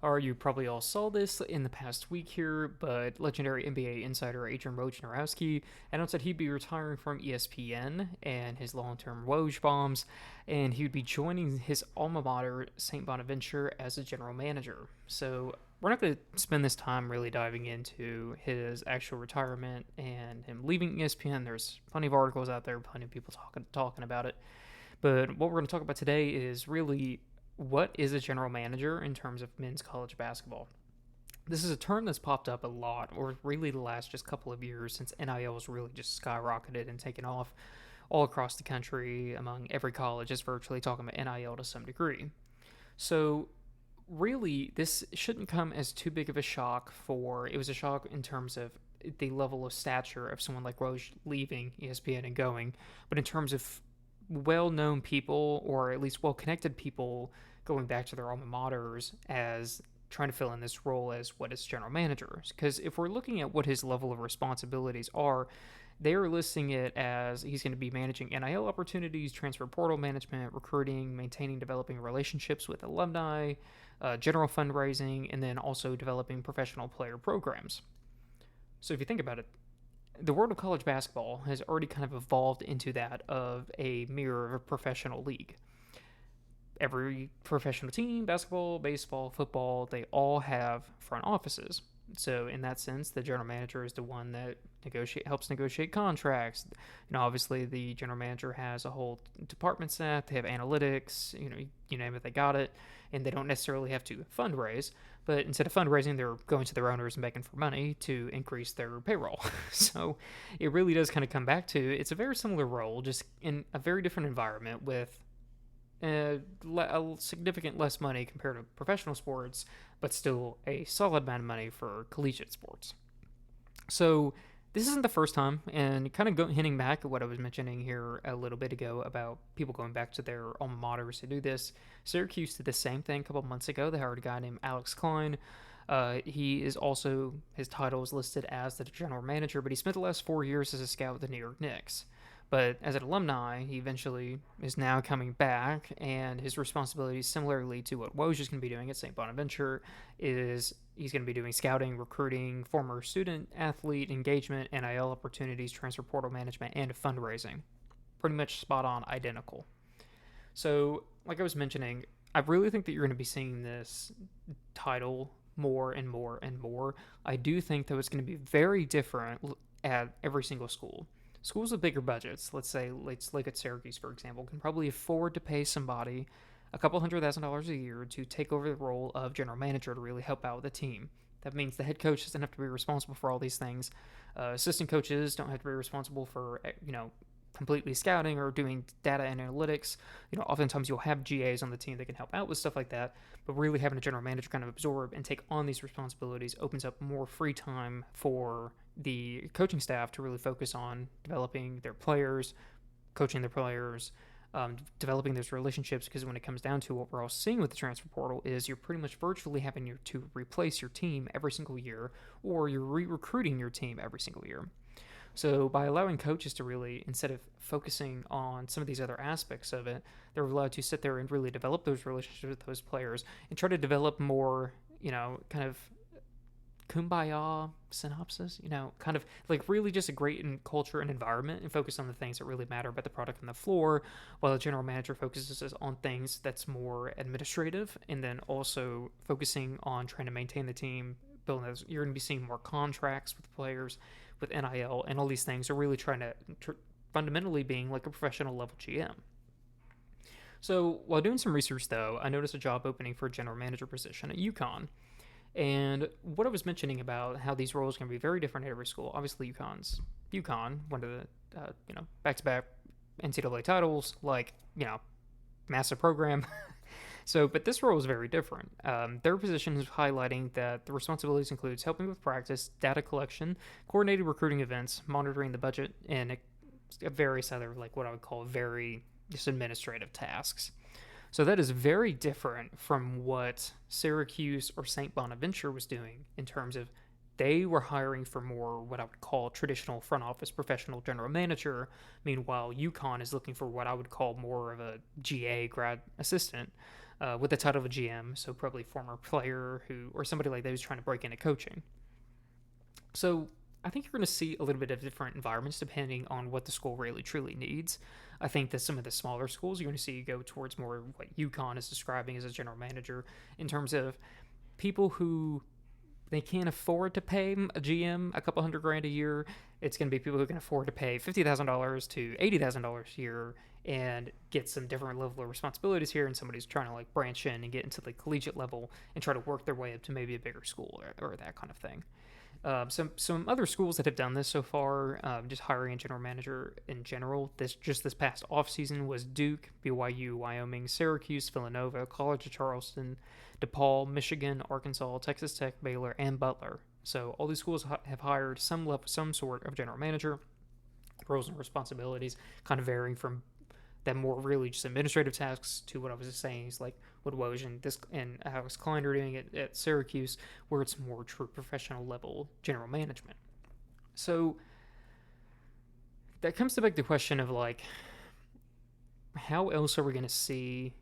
or you probably all saw this in the past week here, but legendary NBA insider Adrian Wojnarowski announced that he'd be retiring from ESPN and his long-term Woj bombs, and he would be joining his alma mater, St. Bonaventure, as a general manager. So we're not going to spend this time really diving into his actual retirement and him leaving ESPN. There's plenty of articles out there, plenty of people talking about it. But what we're going to talk about today is really what is a general manager in terms of men's college basketball. This is a term that's popped up a lot, or really the last just couple of years since NIL has really just skyrocketed and taken off all across the country among every college is virtually talking about NIL to some degree. So really, this shouldn't come as too big of a shock it was a shock in terms of the level of stature of someone like Woj leaving ESPN and going, but in terms of well-known people, or at least well-connected people, going back to their alma maters as trying to fill in this role as what is general manager. Because if we're looking at what his level of responsibilities are, they are listing it as he's going to be managing NIL opportunities, transfer portal management, recruiting, maintaining, developing relationships with alumni, general fundraising, and then also developing professional player programs. So if you think about it, the world of college basketball has already kind of evolved into that of a mirror of a professional league. Every professional team, basketball, baseball, football, they all have front offices. So in that sense, the general manager is the one that helps negotiate contracts. Obviously the general manager has a whole department staff. They have analytics. You name it, they got it, and they don't necessarily have to fundraise. But instead of fundraising, they're going to their owners and begging for money to increase their payroll. So it really does kind of come back to it's a very similar role, just in a very different environment with a significant less money compared to professional sports, but still a solid amount of money for collegiate sports. So this isn't the first time, and kind of hinting back at what I was mentioning here a little bit ago about people going back to their alma maters to do this. Syracuse did the same thing a couple months ago. They hired a guy named Alex Klein. His title is listed as the general manager, but he spent the last 4 years as a scout with the New York Knicks. But as an alumni, he eventually is now coming back, and his responsibilities, similarly to what Woj is going to be doing at St. Bonaventure, is he's going to be doing scouting, recruiting, former student athlete engagement, NIL opportunities, transfer portal management, and fundraising. Pretty much spot on, identical. So, like I was mentioning, I really think that you're going to be seeing this title more and more and more. I do think that it's going to be very different at every single school. Schools with bigger budgets, let's look at Syracuse, for example, can probably afford to pay somebody a couple $100,000 a year to take over the role of general manager to really help out the team. That means the head coach doesn't have to be responsible for all these things. Assistant coaches don't have to be responsible for, completely scouting or doing data and analytics. Oftentimes you'll have GAs on the team that can help out with stuff like that, but really having a general manager kind of absorb and take on these responsibilities opens up more free time for the coaching staff to really focus on developing their players, coaching their players, developing those relationships, because when it comes down to what we're all seeing with the transfer portal is you're pretty much virtually having to replace your team every single year, or you're re-recruiting your team every single year. So by allowing coaches to really, instead of focusing on some of these other aspects of it, they're allowed to sit there and really develop those relationships with those players and try to develop more, kind of kumbaya synopsis, kind of like really just a great culture and environment, and focus on the things that really matter about the product on the floor, while the general manager focuses on things that's more administrative, and then also focusing on trying to maintain the team, building those. You're going to be seeing more contracts with players, with NIL, and all these things are really trying to fundamentally being like a professional level GM. So while doing some research, though, I noticed a job opening for a general manager position at UConn. And what I was mentioning about how these roles can be very different at every school. Obviously, UConn, one of the back-to-back NCAA titles, massive program. But this role is very different. Their position is highlighting that the responsibilities includes helping with practice, data collection, coordinated recruiting events, monitoring the budget, and various other, what I would call very just administrative tasks. So that is very different from what Syracuse or St. Bonaventure was doing in terms of they were hiring for more what I would call traditional front office professional general manager. Meanwhile, UConn is looking for what I would call more of a GA grad assistant. with the title of a GM, so probably former player or somebody like that who's trying to break into coaching. So I think you're going to see a little bit of different environments depending on what the school really truly needs. I think that some of the smaller schools you're going to see go towards more what UConn is describing as a general manager, in terms of people who they can't afford to pay a GM a couple $100,000 a year. It's going to be people who can afford to pay $50,000 to $80,000 a year and get some different level of responsibilities here, and somebody's trying to like branch in and get into the collegiate level and try to work their way up to maybe a bigger school or that kind of thing. Some other schools that have done this so far, just hiring a general manager in general, this past offseason was Duke, BYU, Wyoming, Syracuse, Villanova, College of Charleston, DePaul, Michigan, Arkansas, Texas Tech, Baylor, and Butler. So all these schools have hired some sort of general manager. Roles and responsibilities kind of varying from that more really just administrative tasks to what I was just saying is like what Woj and Alex Klein are doing at Syracuse, where it's more true professional level general management. So that comes to beg the question of like, how else are we going to see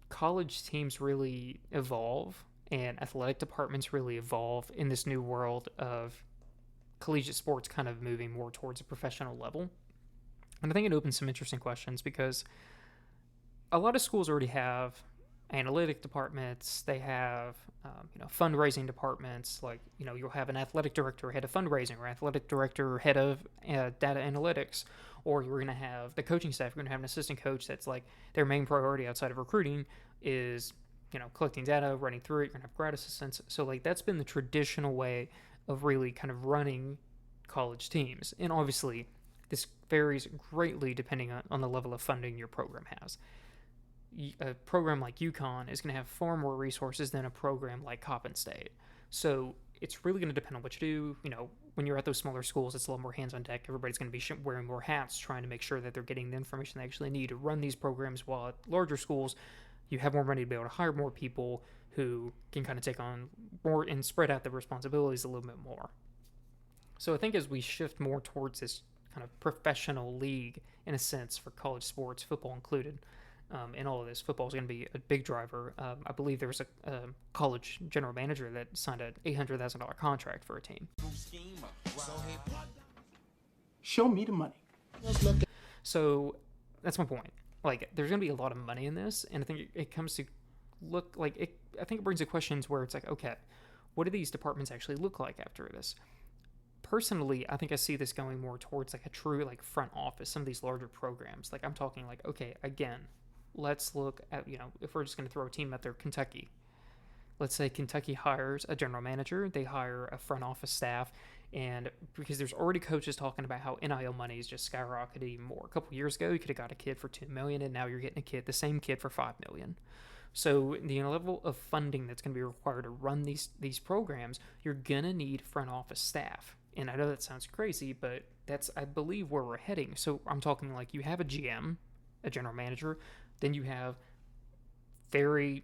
college teams really evolve and athletic departments really evolve in this new world of collegiate sports kind of moving more towards a professional level? And I think it opens some interesting questions because a lot of schools already have analytic departments. They have, fundraising departments. Like, you'll have an athletic director, head of fundraising, or athletic director, head of data analytics. Or you're going to have the coaching staff. You're going to have an assistant coach that's like their main priority outside of recruiting is, collecting data, running through it. You're going to have grad assistants. So like that's been the traditional way of really kind of running college teams. And obviously, this varies greatly depending on the level of funding your program has. A program like UConn is going to have far more resources than a program like Coppin State. So it's really going to depend on what you do. When you're at those smaller schools, it's a lot more hands on deck. Everybody's going to be wearing more hats, trying to make sure that they're getting the information they actually need to run these programs, while at larger schools, you have more money to be able to hire more people who can kind of take on more and spread out the responsibilities a little bit more. So I think as we shift more towards this kind of professional league, in a sense, for college sports, football included, in all of this, football is going to be a big driver. I believe there was a college general manager that signed an $800,000 contract for a team. Show me the money. So that's my point. Like, there's going to be a lot of money in this, and I think it comes to look like it. I think it brings the questions where it's like, okay, what do these departments actually look like after this? Personally, I think I see this going more towards like a true like front office, some of these larger programs. Like I'm talking like, okay, again, let's look at, if we're just going to throw a team out there, Kentucky. Let's say Kentucky hires a general manager, they hire a front office staff, and because there's already coaches talking about how NIL money is just skyrocketing more. A couple years ago, you could have got a kid for $2 million, and now you're getting the same kid for $5 million. So the level of funding that's going to be required to run these programs, you're going to need front office staff. And I know that sounds crazy, but that's, I believe, where we're heading. So I'm talking like you have a GM, a general manager, then you have very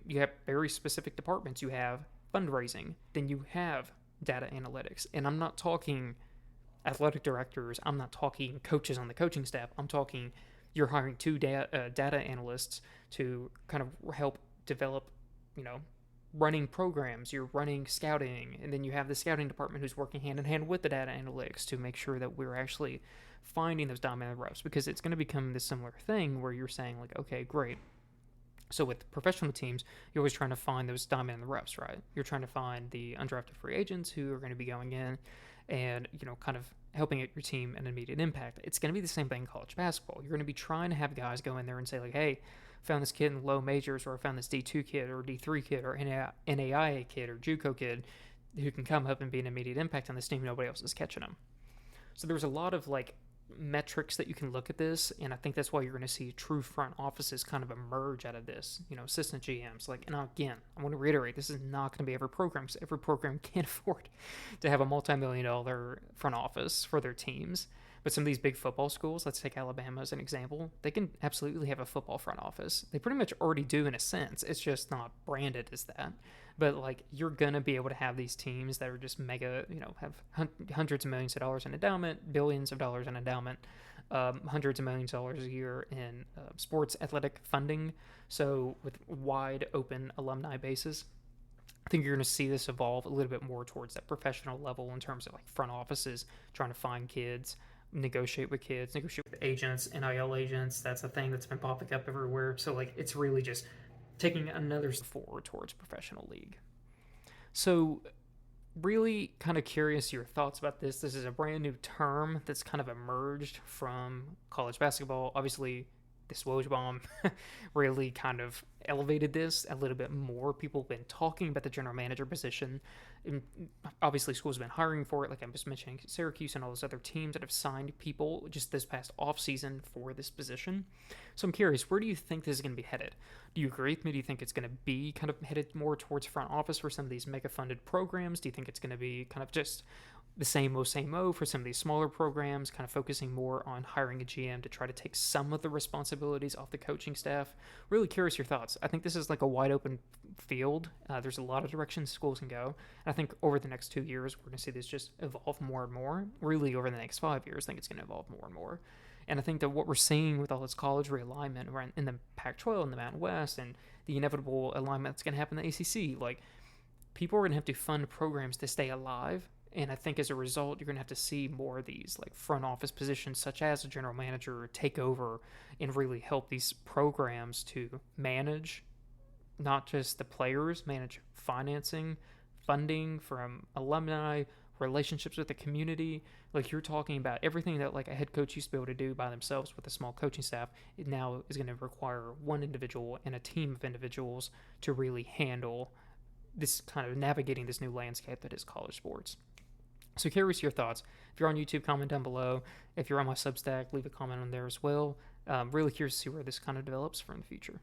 specific departments. You have fundraising, then you have data analytics. And I'm not talking athletic directors. I'm not talking coaches on the coaching staff. I'm talking you're hiring two data analysts to kind of help develop, running programs, you're running scouting, and then you have the scouting department who's working hand in hand with the data analytics to make sure that we're actually finding those dominant reps, because it's going to become this similar thing where you're saying like, okay, great. So with professional teams, you're always trying to find those dominant reps, right? You're trying to find the undrafted free agents who are going to be going in and, kind of helping your team an immediate impact. It's going to be the same thing in college basketball. You're going to be trying to have guys go in there and say like, hey, found this kid in low majors, or I found this D2 kid or D3 kid or NAIA kid or JUCO kid who can come up and be an immediate impact on this team. Nobody else is catching them. So there's a lot of like metrics that you can look at this, and I think that's why you're going to see true front offices kind of emerge out of this, assistant GMs. Like, and again, I want to reiterate, this is not going to be every program, because every program can't afford to have a multi-million-dollar front office for their teams. But some of these big football schools, let's take Alabama as an example, they can absolutely have a football front office. They pretty much already do in a sense. It's just not branded as that. But like you're gonna be able to have these teams that are just mega, have hundreds of millions of dollars in endowment, billions of dollars in endowment, hundreds of millions of dollars a year in sports athletic funding. So with wide open alumni bases, I think you're going to see this evolve a little bit more towards that professional level in terms of like front offices trying to find kids, negotiate with kids, negotiate with agents, NIL agents. That's a thing that's been popping up everywhere. So like it's really just taking another step forward towards professional league. So really kind of curious your thoughts about this. This is a brand new term that's kind of emerged from college basketball. Obviously, this Woj bomb really kind of elevated this a little bit more. People have been talking about the general manager position. And obviously, schools have been hiring for it. Like I was mentioning, Syracuse and all those other teams that have signed people just this past offseason for this position. So I'm curious, where do you think this is going to be headed? Do you agree with me? Do you think it's going to be kind of headed more towards front office for some of these mega funded programs? Do you think it's going to be kind of just the same for some of these smaller programs, kind of focusing more on hiring a GM to try to take some of the responsibilities off the coaching staff? Really curious your thoughts. I think this is like a wide open field. There's a lot of directions schools can go. And I think over the next 2 years, we're going to see this just evolve more and more. Really, over the next 5 years, I think it's going to evolve more and more. And I think that what we're seeing with all this college realignment around in the Pac-12 and the Mountain West and the inevitable alignment that's going to happen in the ACC, like people are going to have to fund programs to stay alive. And I think as a result, you're going to have to see more of these like front office positions, such as a general manager, take over and really help these programs to manage not just the players, manage financing, funding from alumni, relationships with the community. Like you're talking about everything that like a head coach used to be able to do by themselves with a small coaching staff. It now is going to require one individual and a team of individuals to really handle this kind of navigating this new landscape that is college sports. So curious your thoughts. If you're on YouTube, comment down below. If you're on my Substack, leave a comment on there as well. Really curious to see where this kind of develops for in the future.